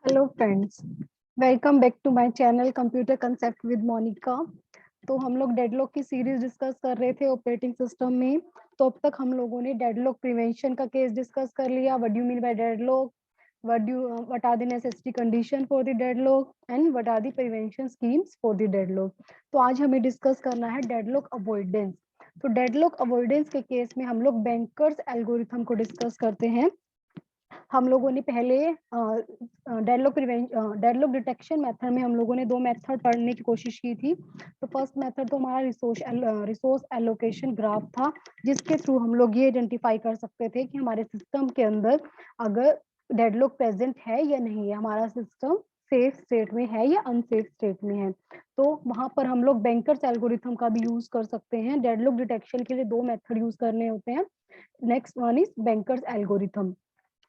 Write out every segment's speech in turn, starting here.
Hello friends, welcome back to my channel computer concept with Monika. तो हम लोग deadlock की सीरीज डिस्कस कर रहे थे ऑपरेटिंग सिस्टम में। तो अब तक हम लोगों ने डेडलॉक प्रिवेंशन का केस डिस्कस कर लिया। What do you mean by deadlock, what are the necessity condition for the deadlock and what are the prevention schemes for the deadlock. तो आज हमें डिस्कस करना है डेडलॉक अवॉइडेंस। तो डेडलॉक अवॉइडेंस के केस में हम लोग बैंकर्स एल्गोरिथम को डिस्कस करते हैं। हम लोगों ने पहले डेडलॉक डिटेक्शन मेथड में हम लोगों ने दो मेथड पढ़ने की कोशिश की थी। तो फर्स्ट मेथड तो हमारा रिसोर्स एलोकेशन ग्राफ था, जिसके थ्रू हम लोग ये आइडेंटिफाई कर सकते थे कि हमारे सिस्टम के अंदर अगर डेडलॉक प्रेजेंट है या नहीं है, हमारा सिस्टम सेफ स्टेट में है या अनसेफ स्टेट में है। तो वहां पर हम लोग बैंकर्स एल्गोरिथम का भी यूज कर सकते हैं। डेडलॉक डिटेक्शन के लिए दो मेथड यूज करने होते हैं। Next one is bankers algorithm.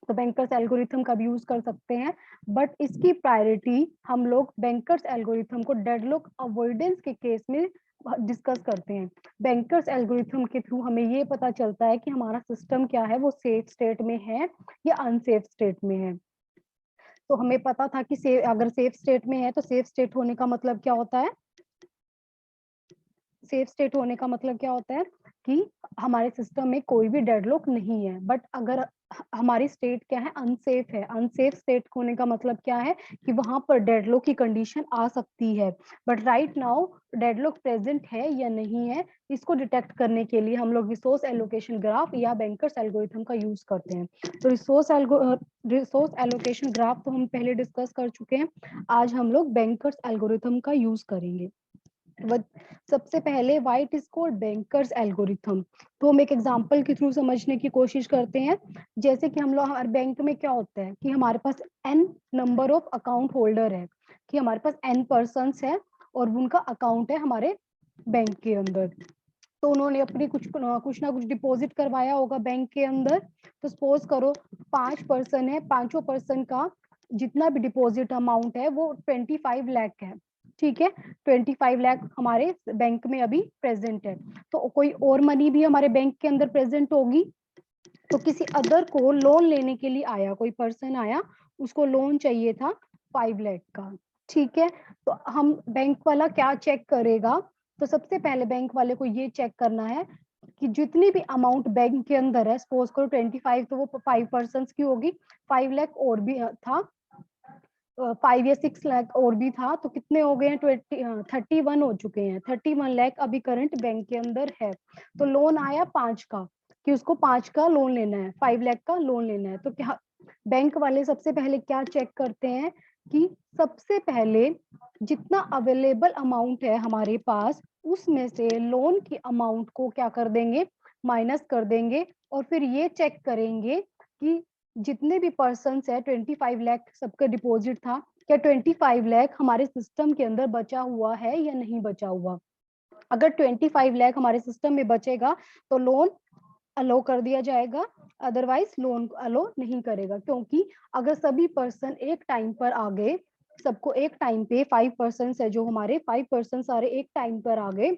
तो बैंकर्स एल्गोरिथम का भी यूज कर सकते हैं, बट इसकी प्रायोरिटी हम लोग बैंकर्स एल्गोरिथम को डेडलॉक अवॉइडेंस के केस में डिस्कस करते हैं। बैंकर्स एल्गोरिथम के थ्रू हमें ये पता चलता है कि हमारा सिस्टम क्या है, वो सेफ स्टेट में है या अनसेफ स्टेट में है। तो हमें पता था कि अगर सेफ स्टेट में है तो सेफ स्टेट होने का मतलब क्या होता है, सेफ स्टेट होने का मतलब क्या होता है कि हमारे सिस्टम में कोई भी डेडलॉक नहीं है। बट अगर हमारी स्टेट क्या है, अनसेफ है। अनसेफ स्टेट होने का मतलब क्या है कि वहां पर डेडलॉक की कंडीशन आ सकती है, but right now deadlock present है या नहीं है, इसको डिटेक्ट करने के लिए हम लोग रिसोर्स एलोकेशन ग्राफ या बैंकर्स एल्गोरिथम का यूज करते हैं। तो रिसोर्स एलोकेशन ग्राफ तो हम पहले डिस्कस कर चुके हैं। आज हम लोग बैंकर्स एल्गोरिथम का यूज करेंगे। सबसे पहले white is called bankers algorithm. तो हम एक एग्जांपल के थ्रू समझने की कोशिश करते हैं। जैसे कि हम लोग, हमारे बैंक में क्या होता है कि हमारे पास n number of account holder है, कि हमारे पास n पर्सन्स है और उनका अकाउंट है हमारे बैंक के अंदर। तो उन्होंने अपनी कुछ ना कुछ डिपॉजिट करवाया होगा बैंक के अंदर। तो सपोज करो 5 पर्सन है, पांचों पर्सन का जितना भी डिपॉजिट अमाउंट है वो 25 लाख है। ठीक है, 25 लाख हमारे बैंक में अभी प्रेजेंट है। तो कोई और मनी भी हमारे बैंक के अंदर प्रेजेंट होगी। तो किसी अदर को लोन लेने के लिए आया, कोई पर्सन आया, उसको लोन चाहिए था 5 लाख का। ठीक है, तो हम बैंक वाला क्या चेक करेगा, तो सबसे पहले बैंक वाले को ये चेक करना है कि जितनी भी अमाउंट बैंक के अंदर है, सपोज करो 25, तो वो 5 पर्सन की होगी, 5 लाख और भी था, 5 या 6 लाख और भी था, तो कितने हो गए हैं, 31 हो चुके हैं। 31 लाख अभी करंट बैंक के अंदर है। तो लोन आया 5 का, कि उसको 5 का लोन लेना है, 5 लाख का लोन लेना है। तो क्या बैंक वाले सबसे पहले क्या चेक करते हैं कि सबसे पहले जितना अवेलेबल अमाउंट है हमारे पास, उसमें से लोन की अमाउंट को क्या कर देंगे, माइनस कर देंगे। और फिर ये चेक करेंगे कि जितने भी पर्सन है, 25 लाख सबका डिपॉजिट था, क्या 25 लाख हमारे सिस्टम के अंदर बचा हुआ है या नहीं बचा हुआ। अगर 25 लाख हमारे सिस्टम में बचेगा तो लोन अलो कर दिया जाएगा, अदरवाइज लोन अलो नहीं करेगा। क्योंकि अगर सभी पर्सन एक टाइम पर आ गए, सबको एक टाइम पे 5 पर्सन है, जो हमारे 5 पर्सन सारे एक टाइम पर आ गए,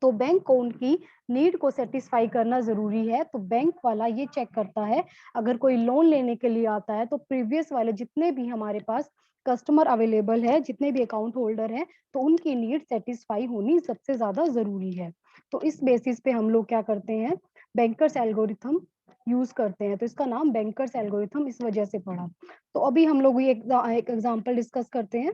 तो बैंक को उनकी नीड को सेटिस्फाई करना जरूरी है। तो बैंक वाला ये चेक करता है, अगर कोई लोन लेने के लिए आता है तो प्रीवियस वाले जितने भी हमारे पास कस्टमर अवेलेबल है, जितने भी अकाउंट होल्डर हैं, तो उनकी नीड सेटिस्फाई होनी सबसे ज्यादा जरूरी है। तो इस बेसिस पे हम लोग क्या करते हैं, बैंकर्स एल्गोरिथम यूज करते हैं। तो इसका नाम बैंकर्स एल्गोरिथम इस वजह से पड़ा। तो अभी हम लोग ये एक एग्जांपल डिस्कस करते हैं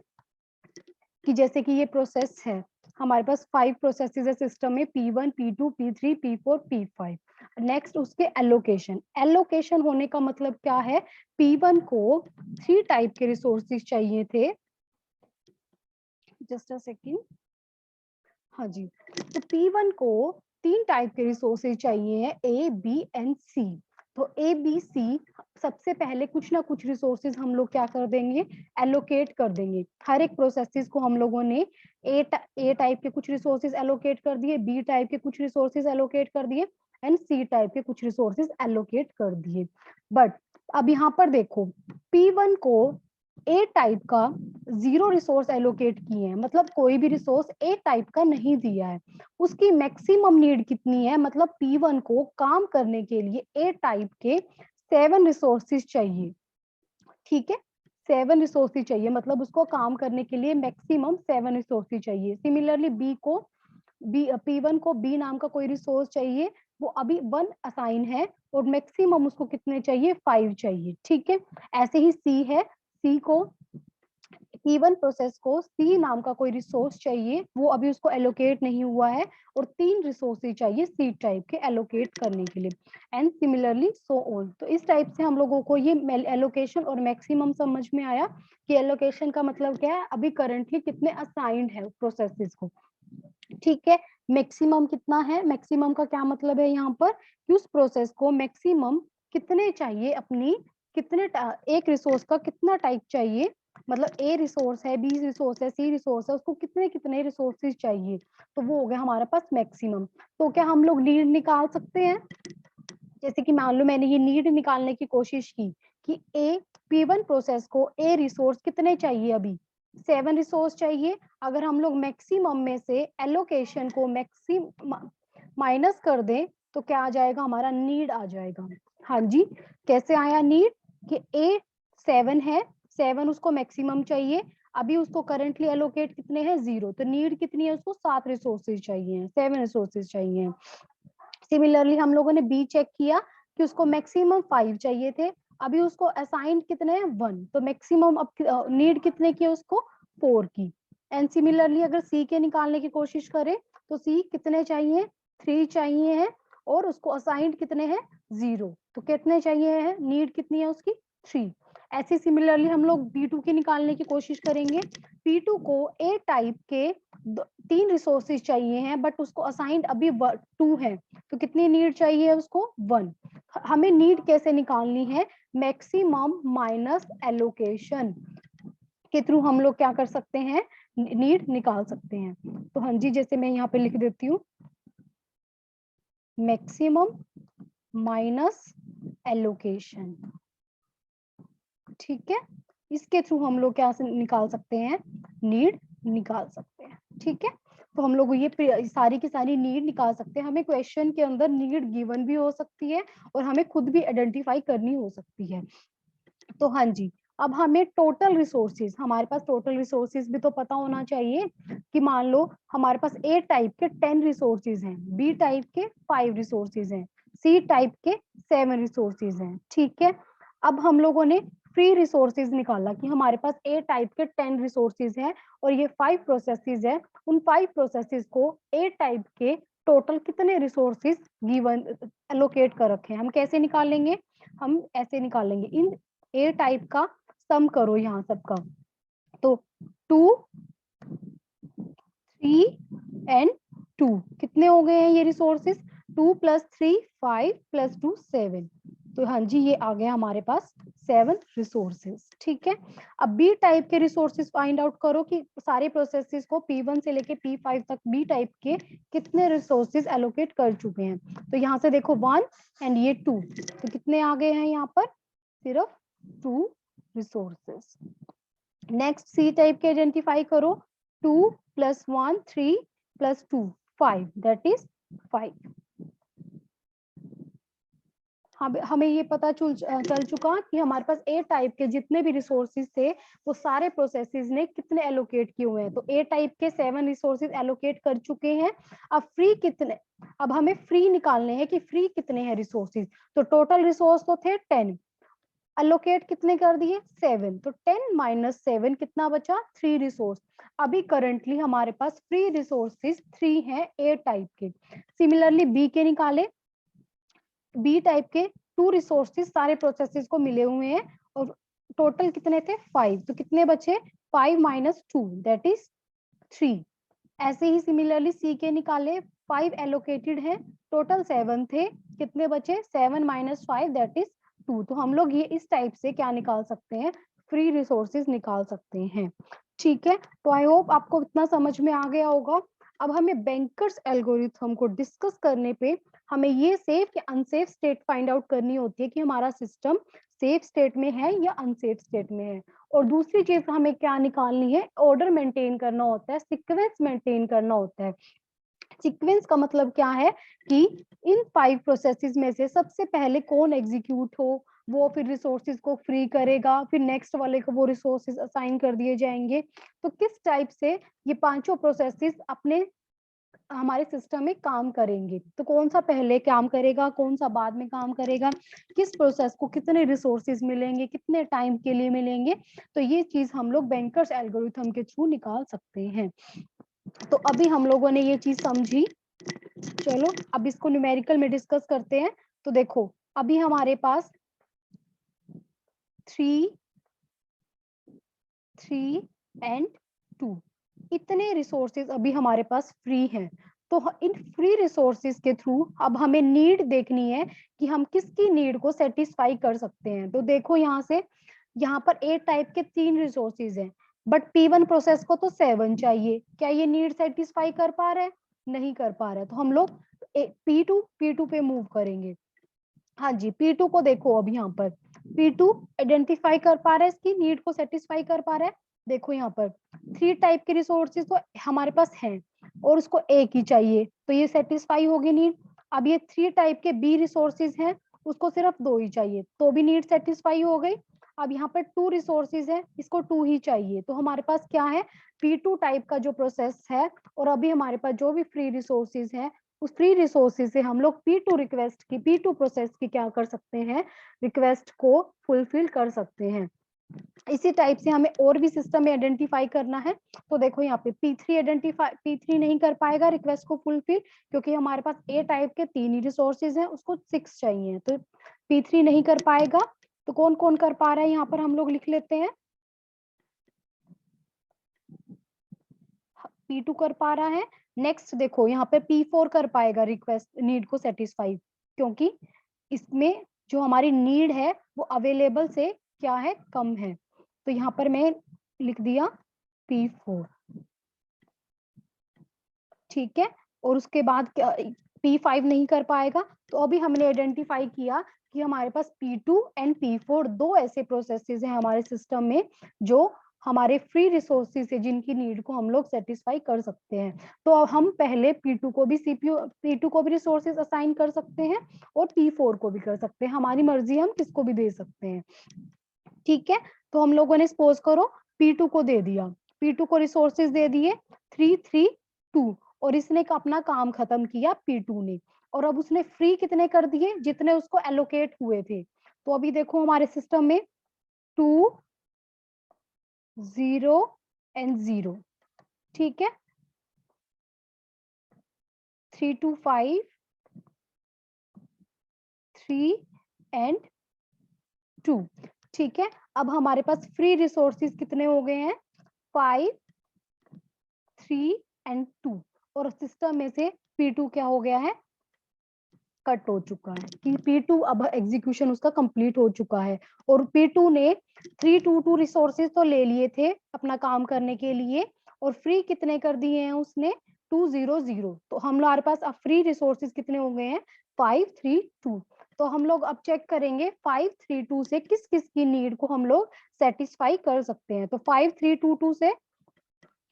कि जैसे कि ये प्रोसेस है, हमारे पास 5 प्रोसेसेस है सिस्टम में, P1, P2, P3, P4, P5। Next उसके एलोकेशन। एलोकेशन होने का मतलब क्या है, P1 को 3 टाइप के रिसोर्सेज चाहिए थे। जस्ट अ सेकेंड, हाँ जी। तो P1 को 3 टाइप के रिसोर्सेज चाहिए हैं, A, B एंड C। तो A, B, C सबसे पहले कुछ ना कुछ रिसोर्सेज हम लोग क्या कर देंगे, एलोकेट कर देंगे। हर एक प्रोसेसेस को हम लोगों ने ए टाइप के कुछ रिसोर्सेज एलोकेट कर दिए, बी टाइप के कुछ रिसोर्सेज एलोकेट कर दिए एंड सी टाइप के कुछ रिसोर्सेज एलोकेट कर दिए। बट अब यहाँ पर देखो, P1 को ए टाइप का 0 रिसोर्स एलोकेट किए हैं, मतलब कोई भी रिसोर्स ए टाइप का नहीं दिया है। उसकी मैक्सिमम नीड कितनी है, मतलब P1 को काम करने के लिए ए टाइप के 7 रिसोर्सेज चाहिए, ठीक है, 7 रिसोर्सेज चाहिए, मतलब उसको काम करने के लिए मैक्सिमम 7 रिसोर्सेज चाहिए। सिमिलरली P1 को B नाम का कोई रिसोर्स चाहिए, वो अभी 1 असाइन है और मैक्सिमम उसको कितने चाहिए, 5 चाहिए, ठीक है। ऐसे ही C है, C को P1 प्रोसेस को C नाम का कोई रिसोर्स चाहिए, वो अभी उसको एलोकेट नहीं हुआ है और 3 रिसोर्सेज चाहिए C टाइप के एलोकेट करने के लिए, एंड सिमिलरली सो ऑन। तो इस टाइप से हम लोगों को ये एलोकेशन और मैक्सिमम समझ में आया कि एलोकेशन का मतलब क्या है, अभी करंटली कितने असाइंड है प्रोसेसेस को, ठीक है। मैक्सिमम कितना है, मैक्सिमम का क्या मतलब है यहाँ पर कि उस प्रोसेस को मैक्सिमम कितने चाहिए, अपनी कितने एक रिसोर्स का कितना टाइप चाहिए, मतलब ए रिसोर्स है, बी रिसोर्स है, सी रिसोर्स है, उसको कितने कितने रिसोर्सेज चाहिए, तो वो हो गया हमारे पास मैक्सिमम। तो क्या हम लोग नीड निकाल सकते हैं, जैसे कि मान लो मैंने ये नीड निकालने की कोशिश की कि ए P1 प्रोसेस को ए रिसोर्स कितने चाहिए, अभी 7 रिसोर्स चाहिए। अगर हम लोग मैक्सिमम में से एलोकेशन को मैक्सिमम माइनस कर दें तो क्या आ जाएगा, हमारा नीड आ जाएगा। हाँ जी, कैसे आया नीड, कि ए 7 है, 7 उसको मैक्सिमम चाहिए, अभी उसको करंटली एलोकेट कितने हैं, 0, तो नीड कितनी है, उसको 7 रिसोर्सेज चाहिए, 7 रिसोर्सेज चाहिए। सिमिलरली हम लोगों ने बी चेक किया कि उसको मैक्सिमम 5 चाहिए थे, अभी उसको असाइंड कितने हैं, 1, तो मैक्सिमम अब नीड कितने की है उसको, 4 की। एंड सिमिलरली अगर सी के निकालने की कोशिश करें तो सी कितने चाहिए, 3 चाहिए हैं, और उसको असाइंड कितने हैं, 0, तो कितने चाहिए हैं, नीड कितनी है उसकी, 3। ऐसे सिमिलरली हम लोग P2 की निकालने की कोशिश करेंगे। P2 को ए टाइप के 3 रिसोर्सेज चाहिए हैं, बट उसको असाइंड अभी 2 है, तो कितनी नीड चाहिए उसको, 1। हमें नीड कैसे निकालनी है, मैक्सिमम माइनस एलोकेशन के थ्रू हम लोग क्या कर सकते हैं, नीड निकाल सकते हैं। तो हाँ जी, जैसे मैं यहाँ पे लिख देती हूँ, मैक्सिमम माइनस एलोकेशन, ठीक है, इसके थ्रू हम लोग क्या निकाल सकते हैं, नीड निकाल सकते हैं, ठीक है। तो हम लोग ये सारी की सारी नीड निकाल सकते हैं। हमें क्वेश्चन के अंदर नीड गिवन भी हो सकती है और हमें खुद भी आइडेंटिफाई करनी हो सकती है। तो हाँ जी, अब हमें टोटल रिसोर्सेज, हमारे पास टोटल रिसोर्सेज भी तो पता होना चाहिए कि मान लो हमारे पास ए टाइप के 10 रिसोर्सेज हैं, बी टाइप के 5 रिसोर्सेज हैं, सी टाइप के 7 रिसोर्सेज हैं, ठीक है। अब हम लोगों ने फ्री रिसोर्सेज निकाला कि हमारे पास ए टाइप के 10 रिसोर्सेज हैं और ये 5 प्रोसेसेस है, उन 5 प्रोसेसेस को ए टाइप के टोटल कितने रिसोर्सेज गिवन एलोकेट कर रखे हैं, हम कैसे निकालेंगे, हम ऐसे निकालेंगे, इन ए टाइप का सम करो यहाँ सबका, तो 2 3 एंड 2 कितने हो गए हैं ये रिसोर्सेस, 2 + 3 5 + 2 7, तो हाँ जी ये आ गया हमारे पास 7 रिसोर्सेस, ठीक है। अब बी टाइप के रिसोर्सेस फाइंड आउट करो कि सारे प्रोसेसेस को P1 से लेके P5 तक बी टाइप के कितने रिसोर्सेस एलोकेट कर चुके हैं। तो यहाँ से देखो 1 एंड ये 2, तो कितने आ गए हैं यहाँ पर, सिर्फ 2 रिसोर्सेस। नेक्स्ट सी टाइप के आइडेंटिफाई करो, 2 + 1 3 + 2 5, दैट इज 5। हमें ये पता चल चुका कि हमारे पास ए टाइप के जितने भी रिसोर्सेज थे वो सारे प्रोसेसेस ने कितने एलोकेट किए हुए हैं, तो ए टाइप के 7 रिसोर्सेज एलोकेट कर चुके हैं। अब फ्री कितने, अब हमें फ्री निकालने हैं कि फ्री कितने हैं रिसोर्सेज, तो टोटल रिसोर्स तो थे 10, अलोकेट कितने कर दिए, 7, तो 10 - 7 कितना बचा, 3 रिसोर्स। अभी करंटली हमारे पास फ्री रिसोर्सेज 3 हैं ए टाइप के। सिमिलरली बी के निकाले, बी टाइप के 2 रिसोर्सेज सारे प्रोसेसेस को मिले हुए हैं और टोटल कितने थे, 5, तो कितने बचे, 5 - 2 दैट इज 3। ऐसे ही सिमिलरली सी के निकाले, 5 एलोकेटेड है, टोटल 7 थे, कितने बचे, 7 - 5 दैट इज 2। तो हम लोग ये इस टाइप से क्या निकाल सकते हैं, फ्री रिसोर्सेज निकाल सकते हैं, ठीक है। तो आई होप आपको इतना समझ में आ गया होगा। अब हमें बैंकर्स एल्गोरिथम को डिस्कस करने पे हमें ये सेफ या अनसेफ स्टेट फाइंड आउट करनी होती है कि हमारा सिस्टम सेफ स्टेट में है या अनसेफ स्टेट में है। और दूसरी चीज हमें क्या निकालनी है, ऑर्डर मेंटेन करना होता है, सीक्वेंस मेंटेन करना होता है। सीक्वेंस का मतलब क्या है कि इन 5 प्रोसेसेस में से सबसे पहले कौन एग्जीक्यूट हो, वो फिर रिसोर्सेज को फ्री करेगा, फिर नेक्स्ट वाले को वो रिसोर्सेज असाइन कर दिए जाएंगे। तो किस टाइप से ये पांचों प्रोसेसेस अपने हमारे सिस्टम में काम करेंगे, तो कौन सा पहले काम करेगा, कौन सा बाद में काम करेगा, किस प्रोसेस को कितने रिसोर्सेज मिलेंगे, कितने टाइम के लिए मिलेंगे, तो ये चीज हम लोग बैंकर्स एल्गोरिथम के थ्रू निकाल सकते हैं। तो अभी हम लोगों ने ये चीज समझी। चलो अब इसको न्यूमेरिकल में डिस्कस करते हैं। तो देखो अभी हमारे पास 3 एंड 2 इतने रिसोर्सेज अभी हमारे पास फ्री हैं। तो इन फ्री रिसोर्सेज के थ्रू अब हमें नीड देखनी है कि हम किसकी नीड को सेटिस्फाई कर सकते हैं। तो देखो यहाँ से, यहाँ पर ए टाइप के 3 रिसोर्सेज हैं, बट P1 प्रोसेस को तो 7 चाहिए। क्या ये नीड सेटिस्फाई कर पा रहा है? नहीं कर पा रहा है। तो हम लोग P2 पे मूव करेंगे। हाँ जी, P2 को देखो, अब यहाँ पर P2 आइडेंटिफाई कर पा रहा है, इसकी नीड को सेटिस्फाई कर पा रहा है। देखो यहाँ पर 3 टाइप के रिसोर्सेज तो हमारे पास हैं और उसको एक ही चाहिए, तो ये सेटिस्फाई होगी नीड। अब ये 3 टाइप के बी रिसोर्सेज हैं, उसको सिर्फ 2 ही चाहिए, तो भी नीड सेटिस्फाई हो गई। अब यहाँ पर 2 रिसोर्सेज है, इसको 2 ही चाहिए, तो हमारे पास क्या है, P2 टाइप का जो प्रोसेस है। और अभी हमारे पास जो भी फ्री रिसोर्सेज है, उस फ्री रिसोर्सेज से हम लोग P2 रिक्वेस्ट की, P2 प्रोसेस की क्या कर सकते हैं, रिक्वेस्ट को फुलफिल कर सकते हैं। इसी टाइप से हमें और भी सिस्टम में आइडेंटिफाई करना है। तो देखो यहाँ पे P3 नहीं कर पाएगा रिक्वेस्ट को फुलफिल, क्योंकि हमारे पास ए टाइप के 3 ही रिसोर्सेज हैं, उसको 6 चाहिए, तो P3 नहीं कर पाएगा। तो कौन कौन कर पा रहा है, यहाँ पर हम लोग लिख लेते हैं। P2 कर पा रहा है। नेक्स्ट देखो यहाँ पे P4 कर पाएगा रिक्वेस्ट नीड को सेटिस्फाई, क्योंकि इसमें जो हमारी नीड है वो अवेलेबल से क्या है, कम है। तो यहाँ पर मैं लिख दिया P4, ठीक है। और उसके बाद P5 नहीं कर पाएगा। तो अभी हमने आइडेंटिफाई किया कि हमारे पास P2 एंड P4 दो ऐसे प्रोसेसेस हैं हमारे सिस्टम में जो हमारे फ्री रिसोर्सेज है, जिनकी नीड को हम लोग सेटिस्फाई कर सकते हैं। तो अब हम पहले P2 को भी P2 को भी रिसोर्सेज असाइन कर सकते हैं और P4 को भी कर सकते हैं, हमारी मर्जी, हम किसको भी दे सकते हैं, ठीक है। तो हम लोगों ने सपोज करो P2 को दे दिया, P2 को रिसोर्सेज दे दिए 3 3 2, और इसने अपना काम खत्म किया P2 ने। और अब उसने फ्री कितने कर दिए, जितने उसको एलोकेट हुए थे। तो अभी देखो हमारे सिस्टम में 2 0 एंड 0, ठीक है। 3 2 5 3 एंड 2, ठीक है। अब हमारे पास फ्री रिसोर्सेज कितने हो गए हैं, 5 3 एंड 2, और सिस्टम में से P2 क्या हो गया है, कट हो चुका है, कि P2 अब एग्जीक्यूशन उसका कंप्लीट हो चुका है। और P2 ने 322 रिसोर्सेज तो ले लिए थे अपना काम करने के लिए, और फ्री कितने कर दिए हैं उसने, 200। तो हमारे पास अब फ्री रिसोर्सेज कितने हो गए हैं, 532। तो हम लोग अब चेक करेंगे 532 से किस किस की नीड को हम लोग सेटिस्फाई कर सकते हैं। तो 5322 से,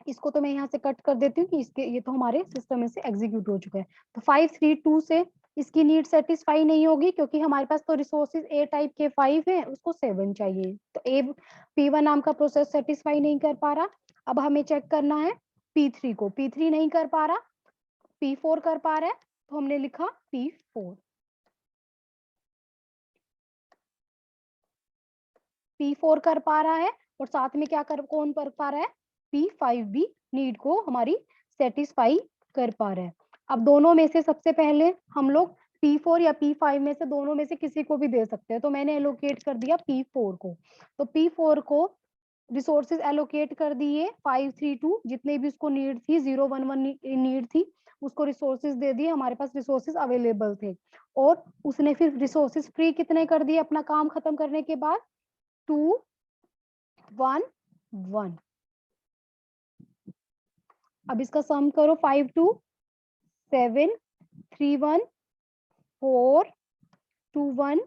इसको तो मैं यहाँ से कट कर देती हूँ कि इसके, ये तो हमारे सिस्टम में से एग्जीक्यूट हो चुका है। तो 532 से इसकी नीड सेटिस्फाई नहीं होगी, क्योंकि हमारे पास तो रिसोर्सेज ए टाइप के 5 है, उसको 7 चाहिए। तो ए P1 नाम का प्रोसेस सेटिस्फाई नहीं कर पा रहा। अब हमें चेक करना है P3 को, P3 नहीं कर पा रहा, P4 कर पा रहा है, तो हमने लिखा P4। P4 कर पा रहा है, और साथ में क्या कौन कर पा रहा है, P5 भी नीड को हमारी सेटिस्फाई कर पा रहा है। अब दोनों में से सबसे पहले हम लोग P4 या P5 में से दोनों में से किसी को भी दे सकते हैं। तो मैंने एलोकेट कर दिया P4 को। तो P4 को रिसोर्सेज एलोकेट कर दिए 532, जितने भी उसको नीड थी, 011 नीड थी, उसको रिसोर्सेज दे दिए, हमारे पास रिसोर्सेज अवेलेबल थे। और उसने फिर रिसोर्सेज फ्री कितने कर दिए अपना काम खत्म करने के बाद, 2 1 1। अब इसका सम करो, 5 2 7 3 1 4 2 1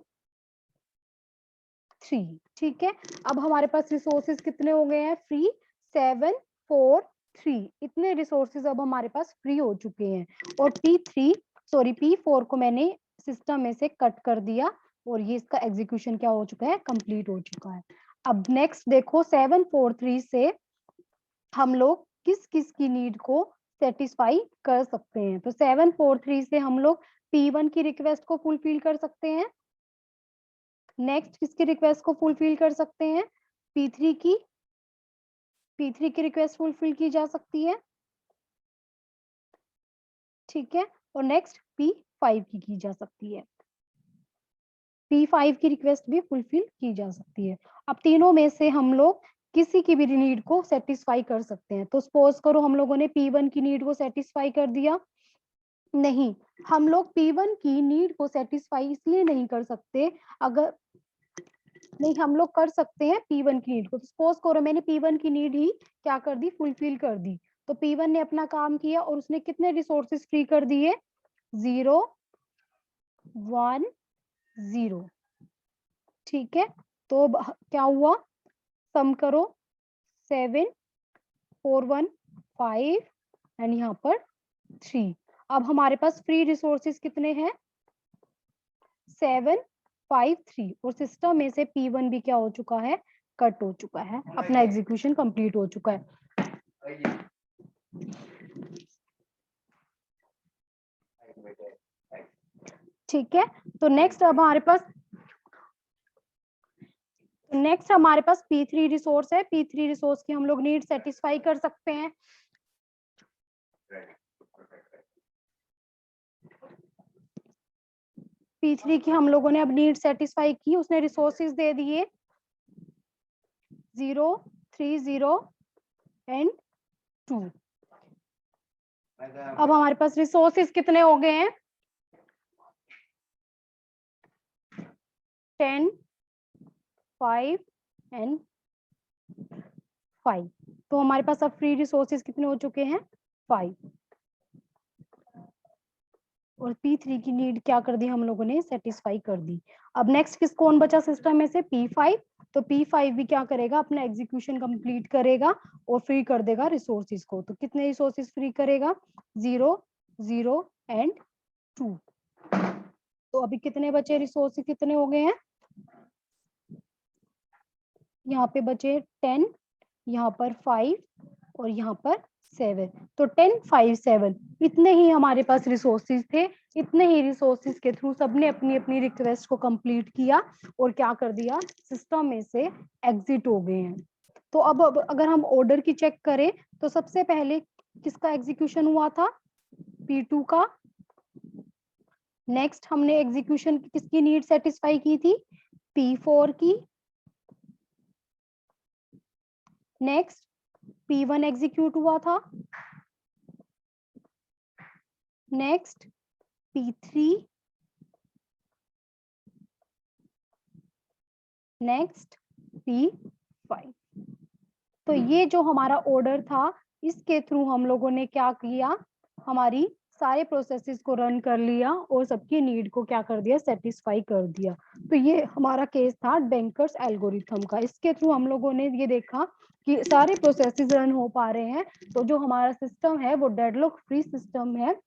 3, ठीक है। अब हमारे पास रिसोर्सेज कितने हो गए हैं फ्री, 7 4 3, इतने रिसोर्सेज अब हमारे पास फ्री हो चुके हैं। और P4 को मैंने सिस्टम में से कट कर दिया, और ये इसका एग्जीक्यूशन क्या हो चुका है, कंप्लीट हो चुका है। अब नेक्स्ट देखो 743 से हम लोग किस किस की नीड को सेटिस्फाई कर सकते हैं। तो 743 से हम लोग P1 की रिक्वेस्ट को फुलफिल कर सकते हैं। नेक्स्ट किसकी रिक्वेस्ट को फुलफिल कर सकते हैं, P3 की रिक्वेस्ट फुलफिल की जा सकती है, ठीक है। और नेक्स्ट P5 की जा सकती है, P5 की रिक्वेस्ट भी फुलफिल की जा सकती है। अब तीनों में से हम लोग किसी की भी नीड को सेटिस्फाई कर सकते हैं। तो सपोज करो हम लोगों ने P1 की नीड को सेटिस्फाई कर दिया, नहीं, हम लोग P1 की नीड को सेटिस्फाई इसलिए नहीं कर सकते, अगर नहीं, हम लोग कर सकते हैं P1 की नीड को। सपोज करो मैंने P1 की नीड ही क्या कर दी, फुलफिल कर दी। तो P1 ने अपना काम किया और उसने कितने रिसोर्सेज फ्री कर दिए, 0 1 0, ठीक है। तो क्या हुआ, सम करो, 7 4 1 5 एंड यहाँ पर 3। अब हमारे पास फ्री रिसोर्सेज कितने हैं, 7 5 3, और सिस्टम में से P1 भी क्या हो चुका है, कट हो चुका है, अपना एग्जीक्यूशन कंप्लीट हो चुका है। ठीक है। तो नेक्स्ट अब हमारे पास P3 रिसोर्स है। P3 रिसोर्स की हम लोग नीड सेटिस्फाई कर सकते हैं। P3 की हम लोगों ने अब नीड सेटिस्फाई की, उसने रिसोर्सेज दे दिए 0 3 0 एंड 2। अब हमारे पास रिसोर्सेज कितने हो गए हैं, 10 5 एंड 5। तो हमारे पास अब फ्री रिसोर्सेज कितने हो चुके हैं, 5। और P3 की नीड क्या कर दी हम लोगों ने, सेटिस्फाई कर दी। अब नेक्स्ट किस कौन बचा सिस्टम में से, P5। तो P5 भी क्या करेगा, अपना एग्जीक्यूशन कंप्लीट करेगा और फ्री कर देगा रिसोर्सेज को। तो कितने रिसोर्सेज फ्री करेगा, 0 0 एंड 2। तो अभी कितने बचे रिसोर्सेज, कितने हो गए हैं, यहाँ पे बचे 10, यहाँ पर 5 और यहाँ पर 7। तो 10 5 7 इतने ही हमारे पास रिसोर्सेज थे। इतने ही रिसोर्सेज के थ्रू सबने अपनी अपनी रिक्वेस्ट को कंप्लीट किया और क्या कर दिया, सिस्टम में से एग्जिट हो गए हैं। तो अब अगर हम ऑर्डर की चेक करें तो सबसे पहले किसका एग्जीक्यूशन हुआ था, P2 का। नेक्स्ट हमने एग्जीक्यूशन किसकी नीड सेटिस्फाई की थी, P4 की। नेक्स्ट P1 एग्जीक्यूट हुआ था। Next P3, next P5। तो ये जो हमारा ऑर्डर था, इसके थ्रू हम लोगों ने क्या किया, हमारी सारे प्रोसेसेस को रन कर लिया और सबकी नीड को क्या कर दिया, सेटिस्फाई कर दिया। तो ये हमारा केस था बैंकर्स एल्गोरिथम का। इसके थ्रू हम लोगों ने ये देखा कि सारे प्रोसेसेस रन हो पा रहे हैं। तो जो हमारा सिस्टम है वो डेडलॉक फ्री सिस्टम है,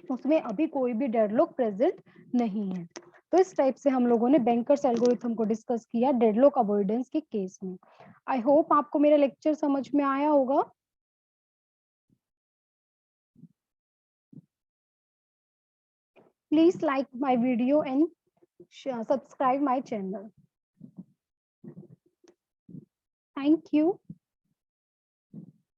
उसमें अभी कोई भी डेडलॉक प्रेजेंट नहीं है। तो इस टाइप से हम लोगों ने बैंकर्स एल्गोरिथम को डिस्कस किया डेडलॉक अवॉइडेंस के केस में। आई होप आपको मेरा लेक्चर समझ में आया होगा। Please like my video and subscribe my channel. Thank you.